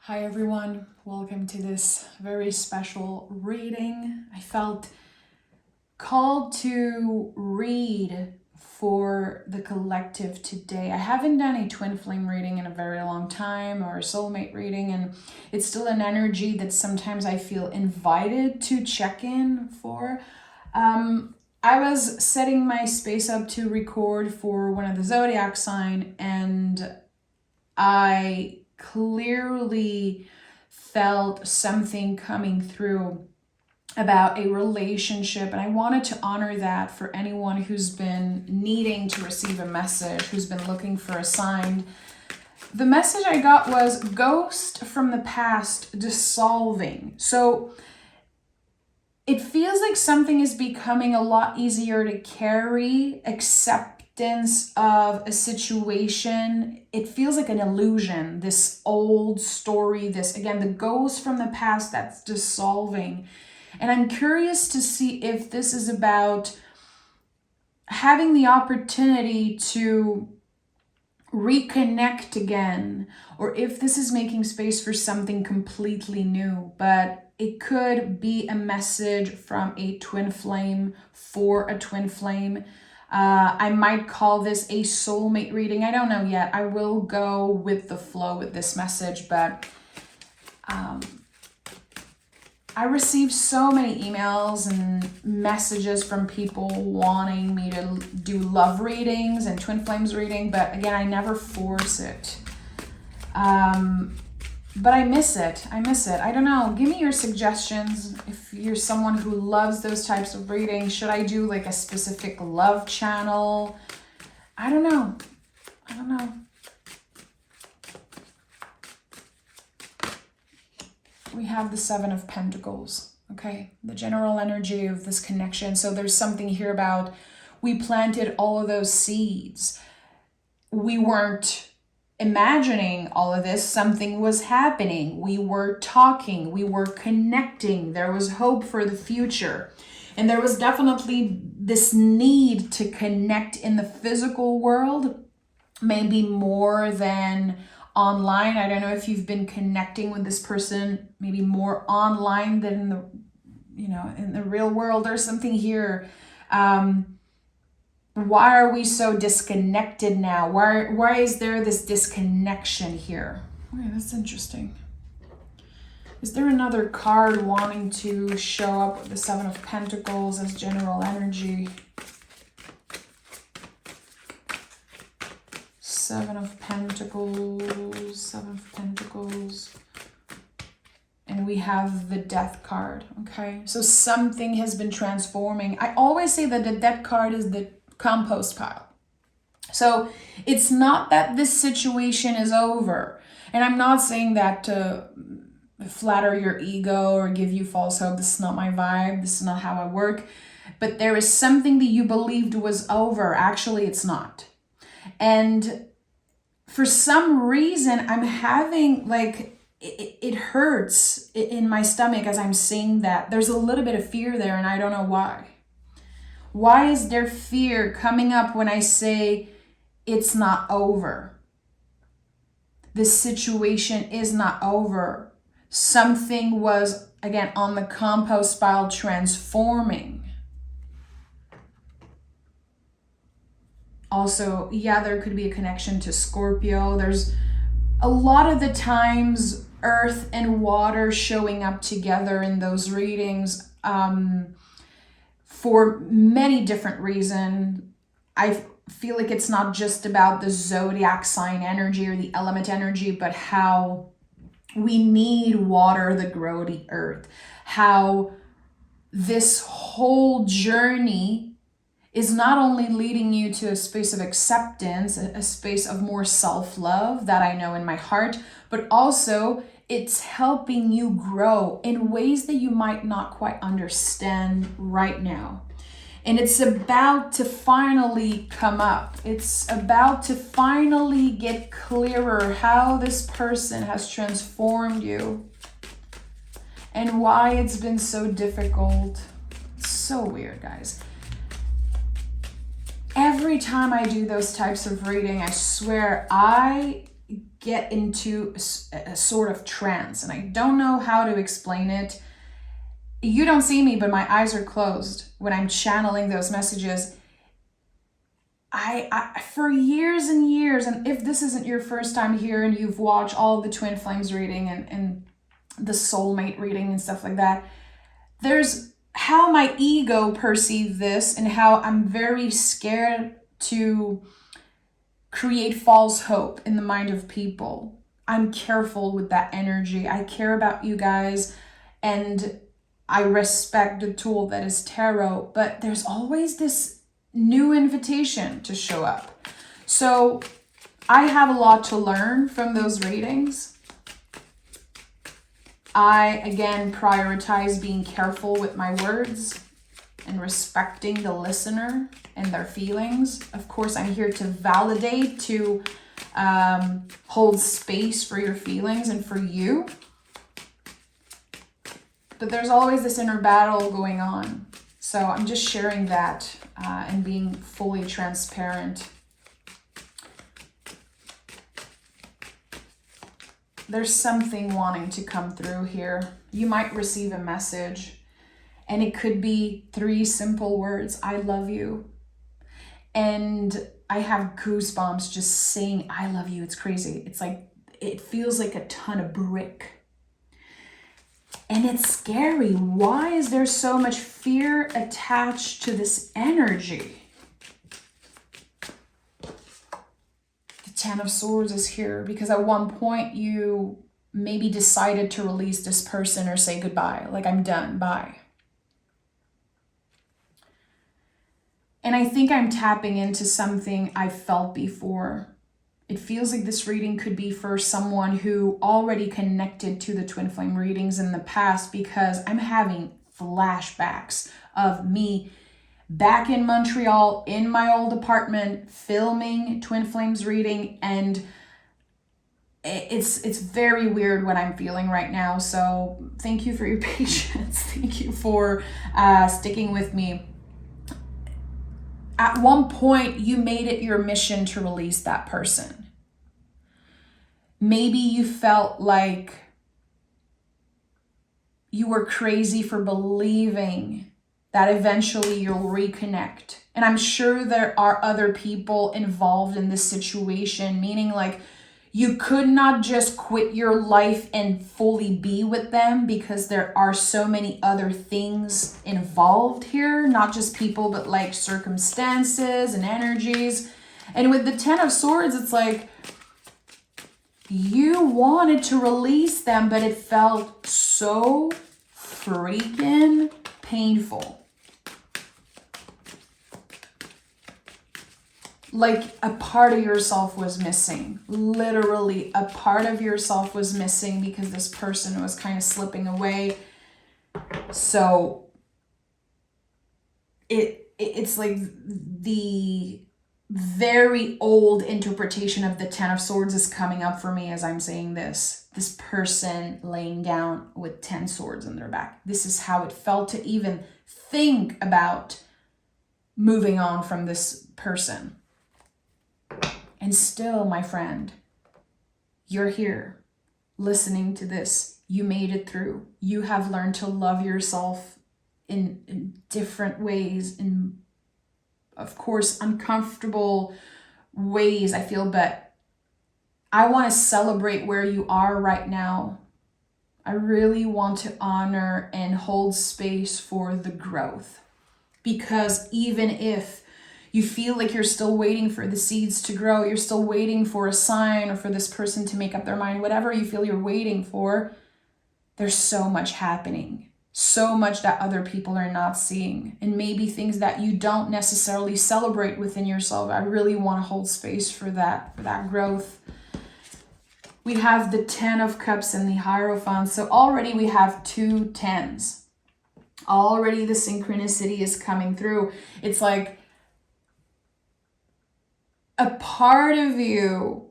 Hi everyone, welcome to this very special reading. I felt called to read for the collective today. I haven't done a twin flame reading in a very long time or a soulmate reading, and it's still an energy that sometimes I feel invited to check in for. I was setting my space up to record for one of the zodiac sign, and I clearly felt something coming through about a relationship, and I wanted to honor that for anyone who's been needing to receive a message, who's been looking for a sign. The message I got was ghost from the past dissolving. So it feels like something is becoming a lot easier to carry, acceptance of a situation. It feels like an illusion, this old story, this, again, the ghost from the past that's dissolving. And I'm curious to see if this is about having the opportunity to reconnect again, or if this is making space for something completely new. But it could be a message from a twin flame for a twin flame. I might call this a soulmate reading. I don't know yet. I will go with the flow with this message, but I received so many emails and messages from people wanting me to do love readings and twin flames reading, but again, I never force it. But I miss it. I don't know. Give me your suggestions. If you're someone who loves those types of readings, should I do like a specific love channel? I don't know. We have the Seven of Pentacles, okay? The general energy of this connection. So there's something here about we planted all of those seeds. We weren't imagining all of this. Something was happening. We were talking. We were connecting. There was hope for the future. And there was definitely this need to connect in the physical world, maybe more than online. I don't know if you've been connecting with this person maybe more online than in the real world. There's something here. Why are we so disconnected now? Why is there this disconnection here? Okay, that's interesting. Is there another card wanting to show up with the Seven of Pentacles as general energy? Seven of Pentacles. And we have the Death card, okay? So something has been transforming. I always say that the Death card is the compost pile. So it's not that this situation is over. And I'm not saying that to flatter your ego or give you false hope. This is not my vibe. This is not how I work. But there is something that you believed was over. Actually, it's not. And for some reason, I'm having it hurts in my stomach as I'm seeing that. There's a little bit of fear there, and I don't know why. Why is there fear coming up when I say it's not over? This situation is not over. Something was, again, on the compost pile transforming. Also, yeah, there could be a connection to Scorpio. There's a lot of the times earth and water showing up together in those readings for many different reasons. I feel like it's not just about the zodiac sign energy or the element energy, but how we need water to grow the earth. How this whole journey is not only leading you to a space of acceptance, a space of more self-love that I know in my heart, but also it's helping you grow in ways that you might not quite understand right now. And it's about to finally come up. It's about to finally get clearer how this person has transformed you and why it's been so difficult. It's so weird, guys. Every time I do those types of reading, I swear I get into a sort of trance, and I don't know how to explain it. You don't see me, but my eyes are closed when I'm channeling those messages. I for years and years, and if this isn't your first time here and you've watched all the Twin Flames reading and the soulmate reading and stuff like that, there's how my ego perceives this and how I'm very scared to create false hope in the mind of people. I'm careful with that energy. I care about you guys, and I respect the tool that is tarot, but there's always this new invitation to show up. So I have a lot to learn from those readings. I, again, prioritize being careful with my words and respecting the listener and their feelings. Of course, I'm here to validate, to hold space for your feelings and for you. But there's always this inner battle going on. So I'm just sharing that and being fully transparent. There's something wanting to come through here. You might receive a message, and it could be 3 simple words: I love you. And I have goosebumps just saying I love you. It's crazy. It's like, it feels like a ton of brick. And it's scary. Why is there so much fear attached to this energy? The Ten of Swords is here because at one point you maybe decided to release this person or say goodbye. Like, I'm done, bye. And I think I'm tapping into something I've felt before. It feels like this reading could be for someone who already connected to the Twin Flame readings in the past, because I'm having flashbacks of me back in Montreal in my old apartment filming Twin Flames reading, and it's very weird what I'm feeling right now. So thank you for your patience. Thank you for sticking with me. At one point, you made it your mission to release that person. Maybe you felt like you were crazy for believing that eventually you'll reconnect. And I'm sure there are other people involved in this situation, meaning like you could not just quit your life and fully be with them because there are so many other things involved here, not just people, but like circumstances and energies. And with the Ten of Swords, it's like you wanted to release them, but it felt so freaking painful. Like a part of yourself was missing. Literally, a part of yourself was missing because this person was kind of slipping away. So it's like the very old interpretation of the Ten of Swords is coming up for me as I'm saying this. This person laying down with 10 swords in their back. This is how it felt to even think about moving on from this person. And still, my friend, you're here listening to this. You made it through. You have learned to love yourself in different ways, in, of course, uncomfortable ways, I feel, but I want to celebrate where you are right now. I really want to honor and hold space for the growth, because even if you feel like you're still waiting for the seeds to grow, you're still waiting for a sign or for this person to make up their mind, whatever you feel you're waiting for, there's so much happening. So much that other people are not seeing, and maybe things that you don't necessarily celebrate within yourself. I really want to hold space for that growth. We have the 10 of Cups and the Hierophant. So already we have 2 10s. Already the synchronicity is coming through. It's like a part of you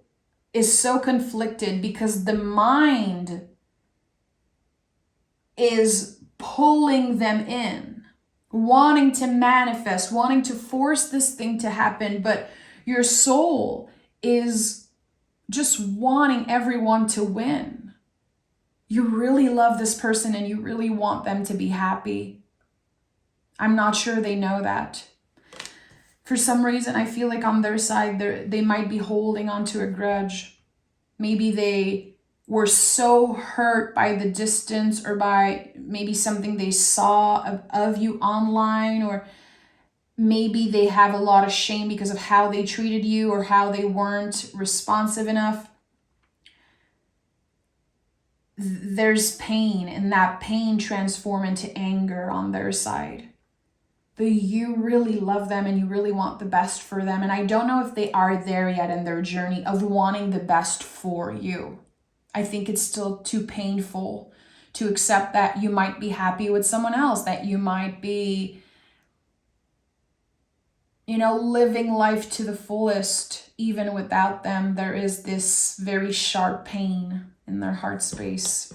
is so conflicted because the mind is pulling them in, wanting to manifest, wanting to force this thing to happen, but your soul is just wanting everyone to win. You really love this person and you really want them to be happy. I'm not sure they know that. For some reason, I feel like on their side, they might be holding on to a grudge. Maybe they were so hurt by the distance or by maybe something they saw of you online, or maybe they have a lot of shame because of how they treated you or how they weren't responsive enough. There's pain, and that pain transforms into anger on their side. But you really love them and you really want the best for them. And I don't know if they are there yet in their journey of wanting the best for you. I think it's still too painful to accept that you might be happy with someone else, that you might be, living life to the fullest, even without them. There is this very sharp pain in their heart space.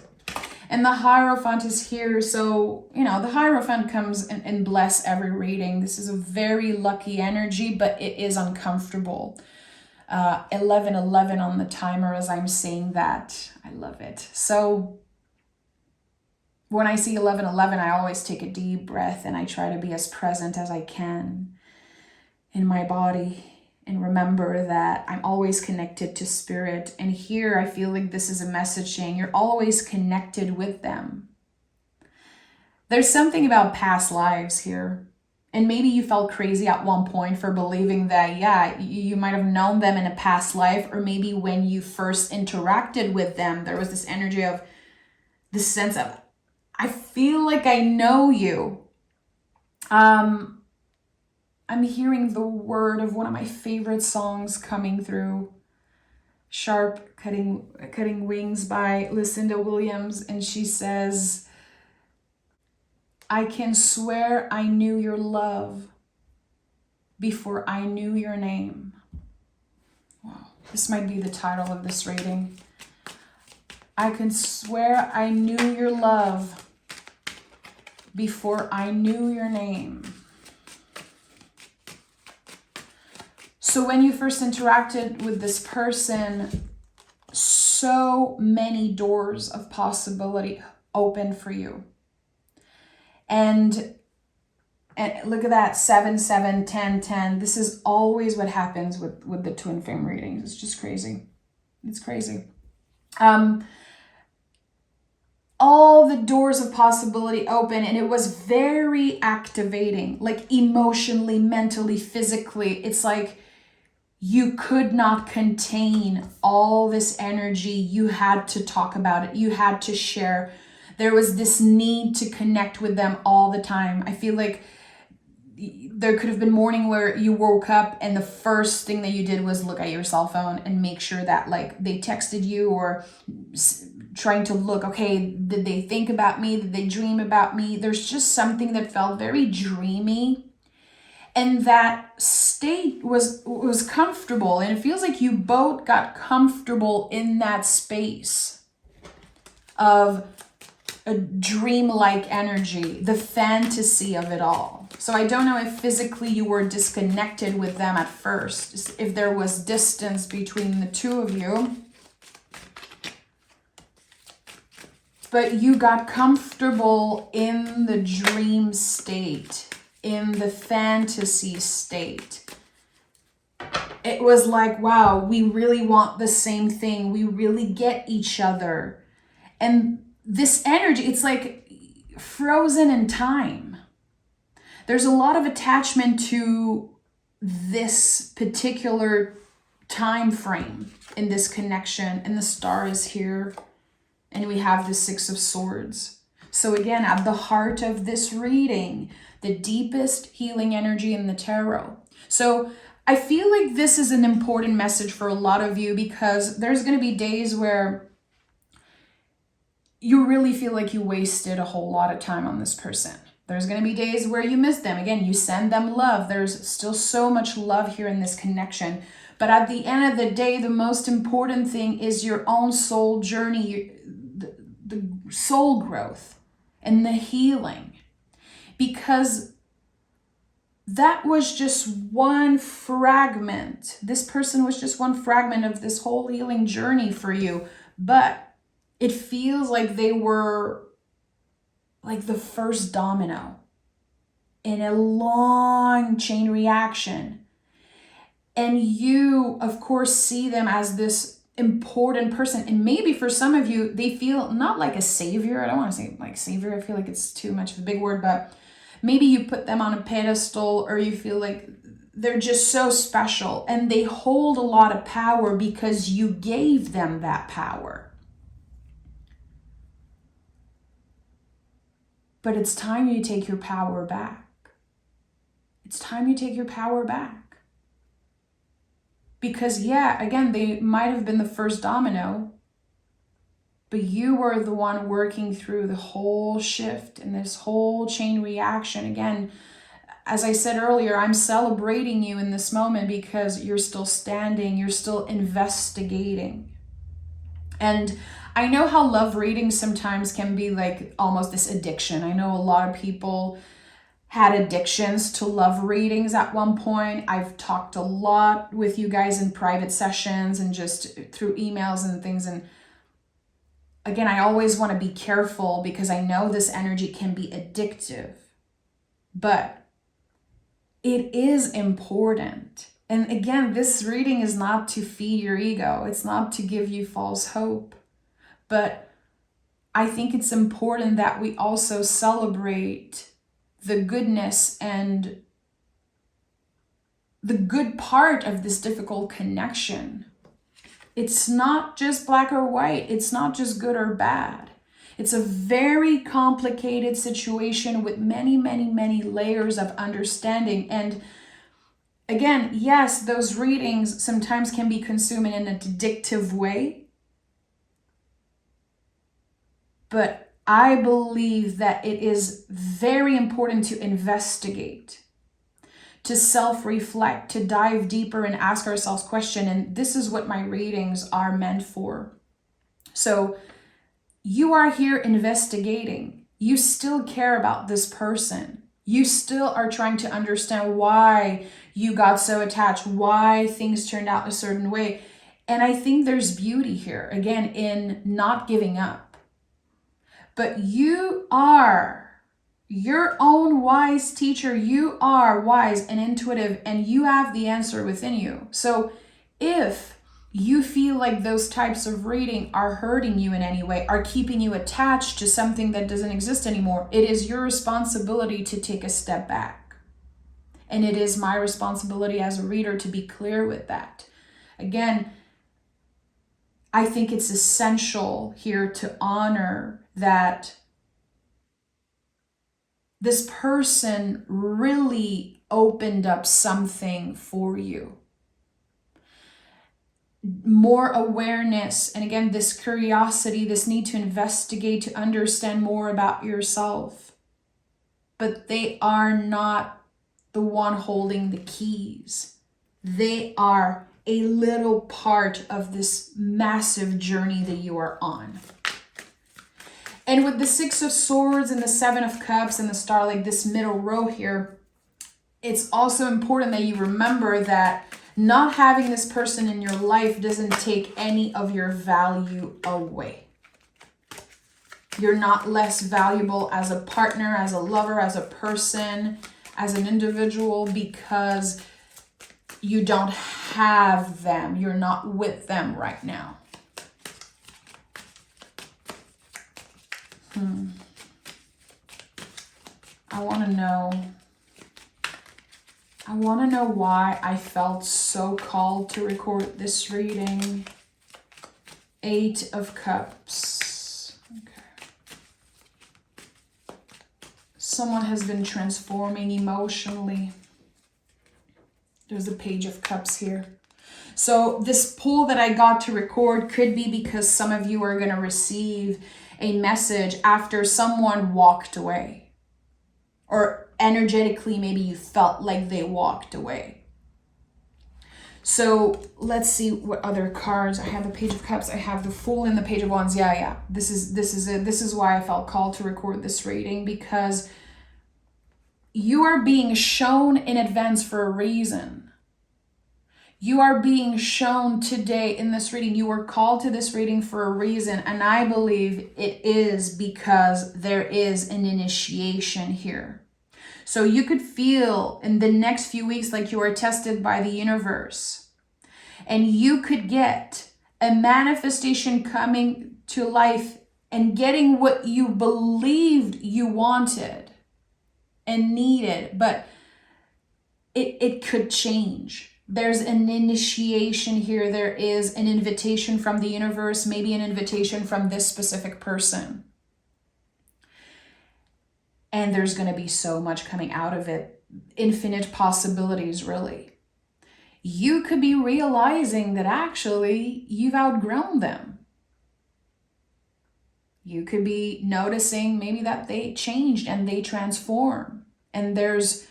And the Hierophant is here. So, the Hierophant comes and bless every reading. This is a very lucky energy, but it is uncomfortable. 11:11 on the timer as I'm saying that. I love it. So when I see 11:11, I always take a deep breath and I try to be as present as I can in my body and remember that I'm always connected to spirit. And here I feel like this is a message saying you're always connected with them. There's something about past lives here. And maybe you felt crazy at one point for believing that, yeah, you might have known them in a past life, or maybe when you first interacted with them, there was this energy of this sense of, I feel like I know you. I'm hearing the word of one of my favorite songs coming through, Sharp Cutting Wings by Lucinda Williams. And she says, I can swear I knew your love before I knew your name. Wow, this might be the title of this reading. I can swear I knew your love before I knew your name. So when you first interacted with this person, so many doors of possibility opened for you. And look at that, 7, 7, 10, 10. This is always what happens with the twin flame readings. It's just crazy. It's crazy. All the doors of possibility open, and it was very activating, like emotionally, mentally, physically. It's like you could not contain all this energy. You had to talk about it. You had to share. There was this need to connect with them all the time. I feel like there could have been morning where you woke up and the first thing that you did was look at your cell phone and make sure that like they texted you, or trying to look, okay, did they think about me? Did they dream about me? There's just something that felt very dreamy. And that state was comfortable. And it feels like you both got comfortable in that space of a dreamlike energy, the fantasy of it all. So I don't know if physically you were disconnected with them at first, if there was distance between the two of you. But you got comfortable in the dream state, in the fantasy state. It was like, wow, we really want the same thing. We really get each other. And this energy, it's like frozen in time. There's a lot of attachment to this particular time frame in this connection. And the star is here. And we have the 6 of Swords. So again, at the heart of this reading, the deepest healing energy in the tarot. So I feel like this is an important message for a lot of you, because there's going to be days where you really feel like you wasted a whole lot of time on this person. There's going to be days where you miss them. Again, you send them love. There's still so much love here in this connection. But at the end of the day, the most important thing is your own soul journey, the soul growth and the healing. Because that was just one fragment. This person was just one fragment of this whole healing journey for you. But it feels like they were like the first domino in a long chain reaction. And you, of course, see them as this important person. And maybe for some of you, they feel not like a savior. I don't want to say like savior. I feel like it's too much of a big word, but maybe you put them on a pedestal, or you feel like they're just so special and they hold a lot of power because you gave them that power. But it's time you take your power back. It's time you take your power back. Because yeah, again, they might have been the first domino, but you were the one working through the whole shift and this whole chain reaction. Again, as I said earlier, I'm celebrating you in this moment because you're still standing, you're still investigating. And I know how love readings sometimes can be like almost this addiction. I know a lot of people had addictions to love readings at one point. I've talked a lot with you guys in private sessions and just through emails and things. And again, I always want to be careful because I know this energy can be addictive, but it is important. And again, this reading is not to feed your ego. It's not to give you false hope, but I think it's important that we also celebrate the goodness and the good part of this difficult connection. It's not just black or white. It's not just good or bad. It's a very complicated situation with many, many, many layers of understanding. And again, yes, those readings sometimes can be consumed in an addictive way. But I believe that it is very important to investigate, to self-reflect, to dive deeper and ask ourselves questions. And this is what my readings are meant for. So you are here investigating. You still care about this person. You still are trying to understand why you got so attached, why things turned out a certain way. And I think there's beauty here, again, in not giving up. But you are your own wise teacher. You are wise and intuitive, and you have the answer within you. So if you feel like those types of reading are hurting you in any way, are keeping you attached to something that doesn't exist anymore, it is your responsibility to take a step back. And it is my responsibility as a reader to be clear with that. Again, I think it's essential here to honor that this person really opened up something for you. More awareness, and again, this curiosity, this need to investigate, to understand more about yourself. But they are not the one holding the keys. They are a little part of this massive journey that you are on. And with the Six of Swords and the Seven of Cups and the Star, like this middle row here, it's also important that you remember that not having this person in your life doesn't take any of your value away. You're not less valuable as a partner, as a lover, as a person, as an individual because you don't have them. You're not with them right now. I want to know why I felt so called to record this reading. Eight of Cups. Okay. Someone has been transforming emotionally. There's a Page of Cups here. So this pull that I got to record could be because some of you are going to receive a message after someone walked away. Or energetically, maybe you felt like they walked away. So let's see what other cards. I have the Page of Cups. I have the Fool and the Page of Wands. Yeah. This is it. This is why I felt called to record this reading, because you are being shown in advance for a reason. You are being shown today in this reading. You were called to this reading for a reason. And I believe it is because there is an initiation here. So you could feel in the next few weeks like you are tested by the universe. And you could get a manifestation coming to life and getting what you believed you wanted and needed. But it could change. There's an initiation here. There is an invitation from the universe, maybe an invitation from this specific person. And there's going to be so much coming out of it. Infinite possibilities, really. You could be realizing that actually you've outgrown them. You could be noticing maybe that they changed and they transform. And there's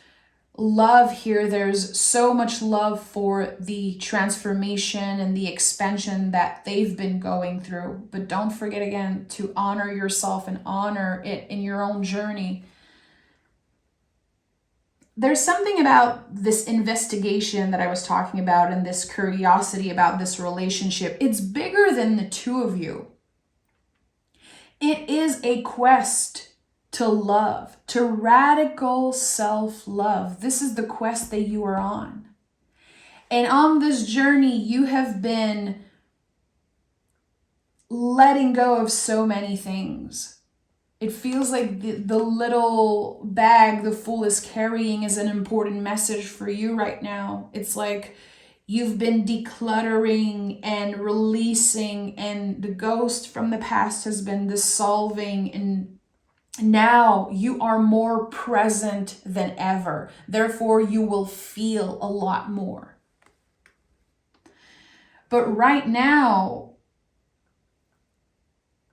love here. There's so much love for the transformation and the expansion that they've been going through. But don't forget again to honor yourself and honor it in your own journey. There's something about this investigation that I was talking about and this curiosity about this relationship. It's bigger than the two of you. It is a quest to love, to radical self-love. This is the quest that you are on. And on this journey, you have been letting go of so many things. It feels like the little bag the fool is carrying is an important message for you right now. It's like you've been decluttering and releasing, and the ghost from the past has been dissolving, and now you are more present than ever. Therefore, you will feel a lot more. But right now,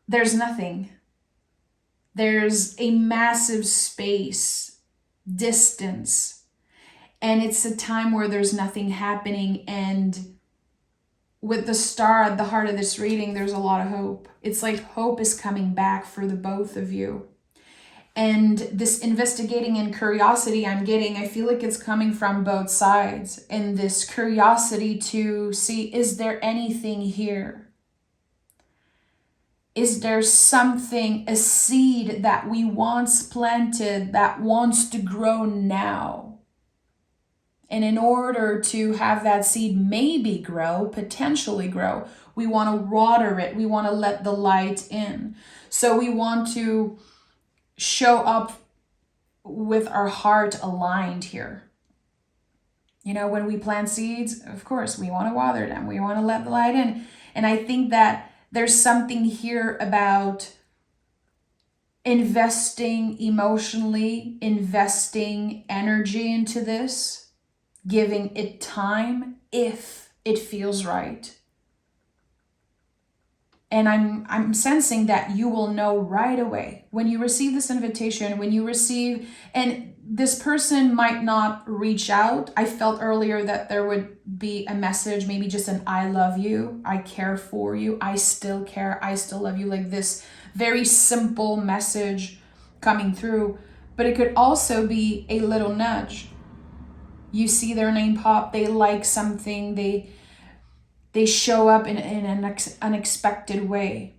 there's nothing. There's a massive space, distance, and it's a time where there's nothing happening. And with the star at the heart of this reading, there's a lot of hope. It's like hope is coming back for the both of you. And this investigating and curiosity I'm getting, I feel like it's coming from both sides. And this curiosity to see, is there anything here? Is there something, a seed that we once planted that wants to grow now? And in order to have that seed maybe grow, potentially grow, we want to water it. We want to let the light in. So we want to show up with our heart aligned here. You know, when we plant seeds, of course, we want to water them. We want to let the light in. And I think that there's something here about investing emotionally, investing energy into this, giving it time if it feels right. And I'm sensing that you will know right away when you receive this invitation, when you receive, and this person might not reach out. I felt earlier that there would be a message, maybe just an I love you, I care for you, I still care, I still love you, like this very simple message coming through. But it could also be a little nudge. You see their name pop, they like something, they show up in an unexpected way.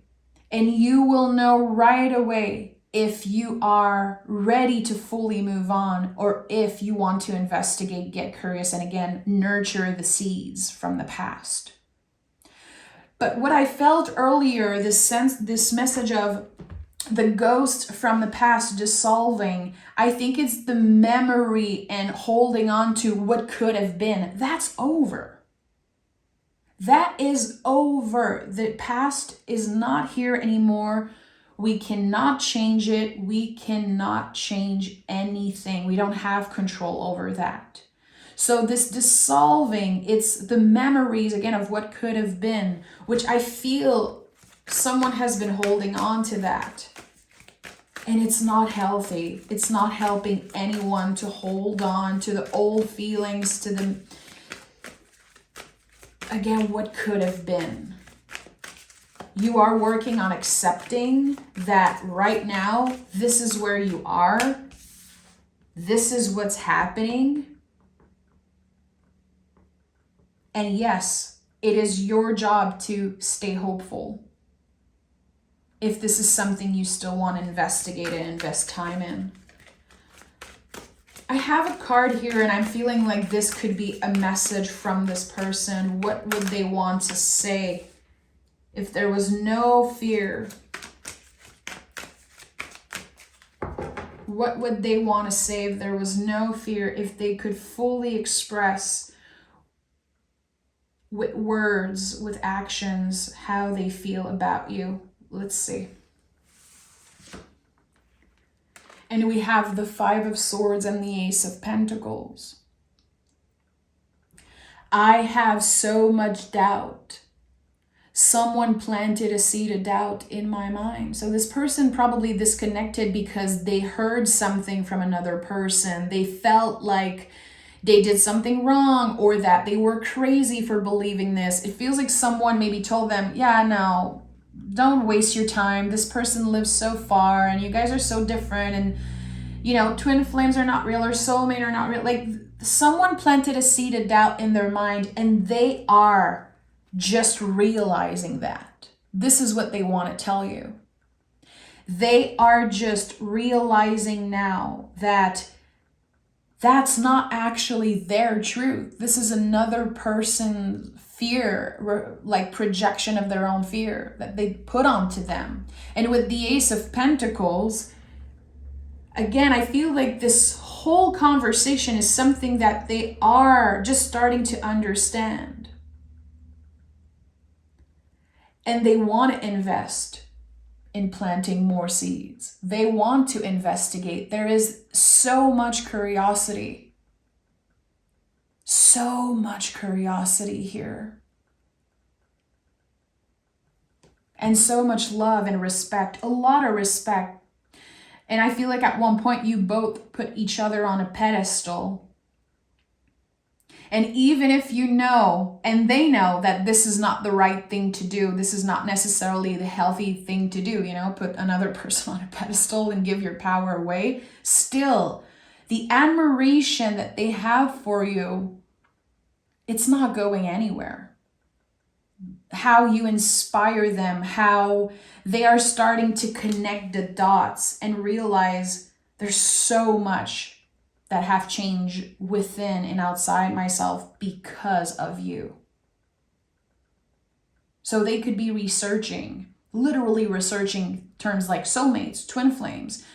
And you will know right away if you are ready to fully move on, or if you want to investigate, get curious, and again, nurture the seeds from the past. But what I felt earlier, this message of the ghost from the past dissolving, I think it's the memory and holding on to what could have been. That's over. That is over. The past is not here anymore. We cannot change it. We cannot change anything. We don't have control over that. So this dissolving, it's the memories, again, of what could have been, which I feel someone has been holding on to that. And it's not healthy. It's not helping anyone to hold on to the old feelings, to the, again, what could have been. You are working on accepting that right now, this is where you are. This is what's happening. And yes, it is your job to stay hopeful. If this is something you still want to investigate and invest time in. I have a card here and I'm feeling like this could be a message from this person. What would they want to say if there was no fear? What would they want to say if there was no fear, if they could fully express with words, with actions, how they feel about you? Let's see. And we have the Five of Swords and the Ace of Pentacles. I have so much doubt. Someone planted a seed of doubt in my mind. So this person probably disconnected because they heard something from another person. They felt like they did something wrong or that they were crazy for believing this. It feels like someone maybe told them, yeah, no, don't waste your time. This person lives so far and you guys are so different. And, you know, twin flames are not real or soulmate are not real. Like someone planted a seed of doubt in their mind and they are just realizing that. This is what they want to tell you. They are just realizing now that that's not actually their truth. This is another person's fear, like projection of their own fear that they put onto them. And with the Ace of Pentacles, again, I feel like this whole conversation is something that they are just starting to understand. And they want to invest in planting more seeds. They want to investigate. There is so much curiosity. So much curiosity here. And so much love and respect. A lot of respect. And I feel like at one point you both put each other on a pedestal. And even if you know, and they know that this is not the right thing to do, this is not necessarily the healthy thing to do, you know, put another person on a pedestal and give your power away, still, the admiration that they have for you, it's not going anywhere. How you inspire them, how they are starting to connect the dots and realize there's so much that have changed within and outside myself because of you. So they could be researching, literally researching terms like soulmates, twin flames,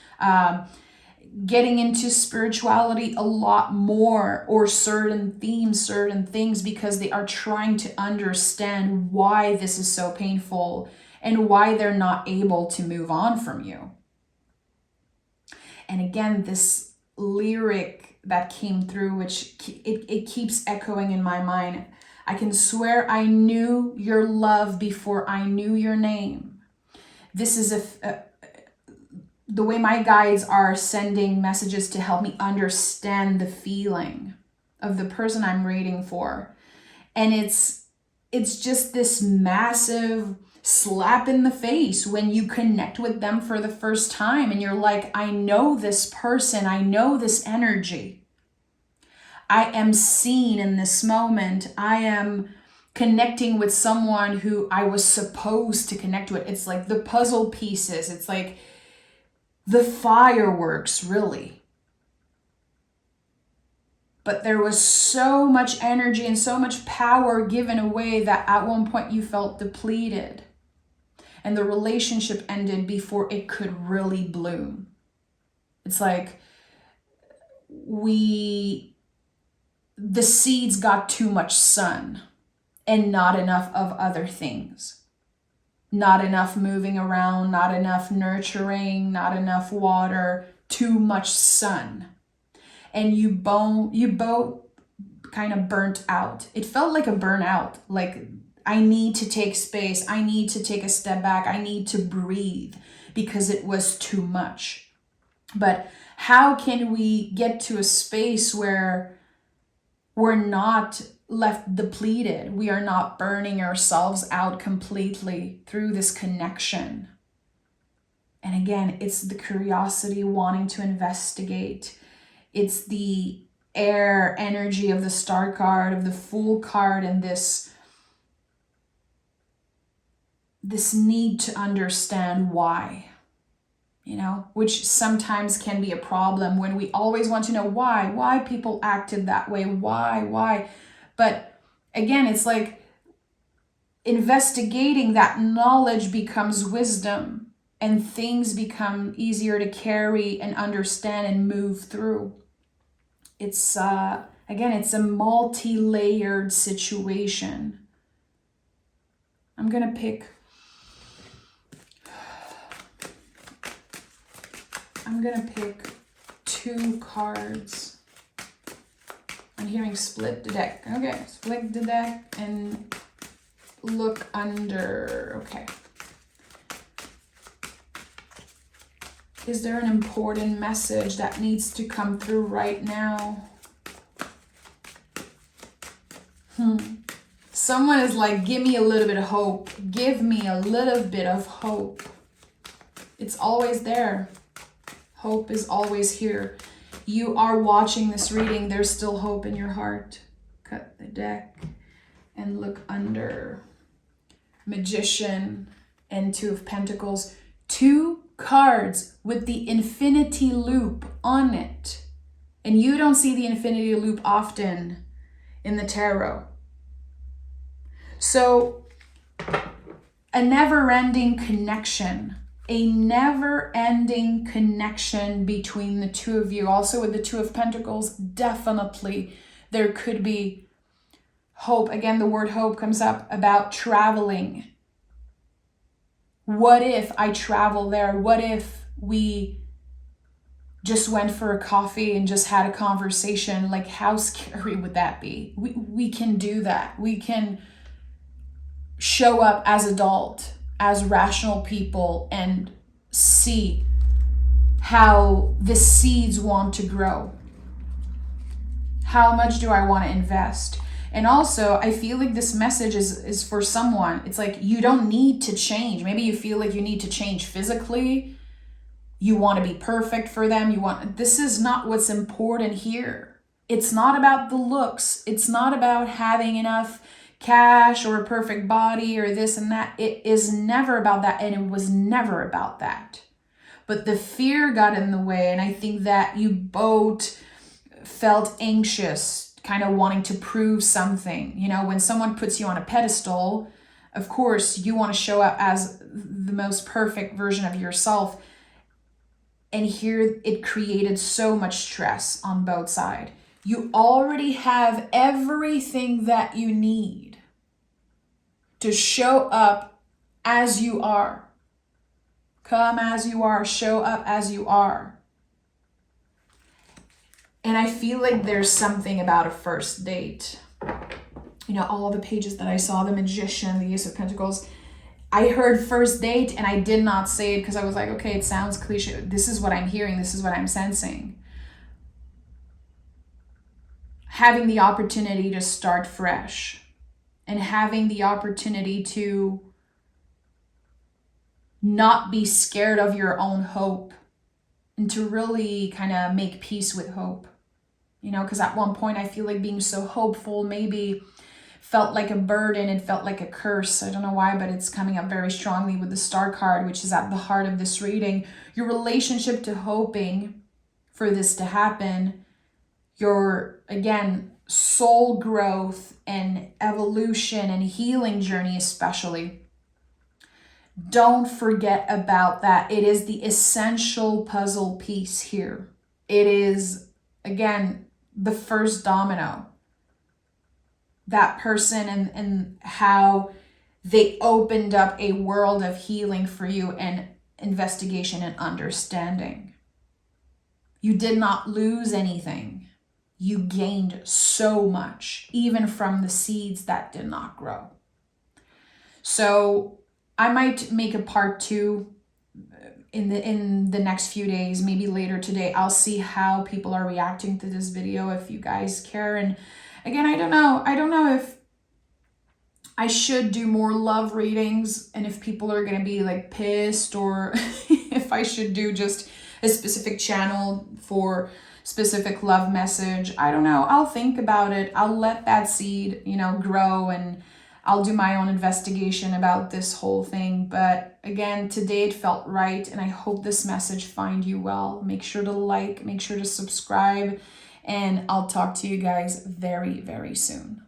getting into spirituality a lot more, or certain themes, certain things, because they are trying to understand why this is so painful and why they're not able to move on from you. And again, this lyric that came through, which it keeps echoing in my mind. I can swear I knew your love before I knew your name. This is the way my guides are sending messages to help me understand the feeling of the person I'm reading for. And it's just this massive slap in the face when you connect with them for the first time and you're like, I know this person, I know this energy. I am seen in this moment. I am connecting with someone who I was supposed to connect with. It's like the puzzle pieces. It's like the fireworks, really. But there was so much energy and so much power given away that at one point you felt depleted. And the relationship ended before it could really bloom. It's like the seeds got too much sun and not enough of other things. Not enough moving around, not enough nurturing, not enough water, too much sun. And you both kind of burnt out. It felt like a burnout, like I need to take space. I need to take a step back. I need to breathe because it was too much. But how can we get to a space where we're not left depleted? We are not burning ourselves out completely through this connection. And again, it's the curiosity, wanting to investigate. It's the air energy of the Star card, of the Fool card, and this need to understand why, which sometimes can be a problem when we always want to know why people acted that way, why. But again, it's like investigating that knowledge becomes wisdom, and things become easier to carry and understand and move through. It's it's a multi-layered situation. I'm gonna pick 2 cards. I'm hearing split the deck. Okay, split the deck and look under. Okay. Is there an important message that needs to come through right now? Someone is like, give me a little bit of hope. Give me a little bit of hope. It's always there. Hope is always here. You are watching this reading. There's still hope in your heart. Cut the deck and look under. Magician and 2 of Pentacles. 2 cards with the infinity loop on it. And you don't see the infinity loop often in the tarot. So, a never-ending connection. A never-ending connection between the 2 of you. Also with the 2 of Pentacles, definitely there could be hope. Again, the word hope comes up about traveling. What if I travel there? What if we just went for a coffee and just had a conversation? Like, how scary would that be? We can do that. We can show up as adult, as rational people, and see how the seeds want to grow. How much do I want to invest? And also, I feel like this message is for someone. It's like, you don't need to change. Maybe you feel like you need to change physically. You want to be perfect for them. This is not what's important here. It's not about the looks. It's not about having enough cash or a perfect body or this and that. It is never about that, and it was never about that. But the fear got in the way, and I think that you both felt anxious, kind of wanting to prove something. When someone puts you on a pedestal, of course, you want to show up as the most perfect version of yourself. And here it created so much stress on both sides. You already have everything that you need to show up as you are. Come as you are, show up as you are. And I feel like there's something about a first date. All the pages that I saw, the Magician, the Ace of Pentacles, I heard first date and I did not say it because I was like, okay, it sounds cliche. This is what I'm hearing. This is what I'm sensing. Having the opportunity to start fresh and having the opportunity to not be scared of your own hope and to really kind of make peace with hope. Because at one point I feel like being so hopeful maybe felt like a burden. It felt like a curse. I don't know why, but it's coming up very strongly with the Star card, which is at the heart of this reading. Your relationship to hoping for this to happen, your, again, soul growth and evolution and healing journey especially. Don't forget about that. It is the essential puzzle piece here. It is, again, the first domino. That person and how they opened up a world of healing for you and investigation and understanding. You did not lose anything. You gained so much, even from the seeds that did not grow. So I might make a part 2 in the next few days, maybe later today. I'll see how people are reacting to this video, if you guys care. And again, I don't know if I should do more love readings and if people are going to be like pissed, or if I should do just a specific channel for specific love message. I don't know. I'll think about it. I'll let that seed, grow, and I'll do my own investigation about this whole thing. But again, today it felt right, and I hope this message find you well. Make sure to like, make sure to subscribe, and I'll talk to you guys very, very soon.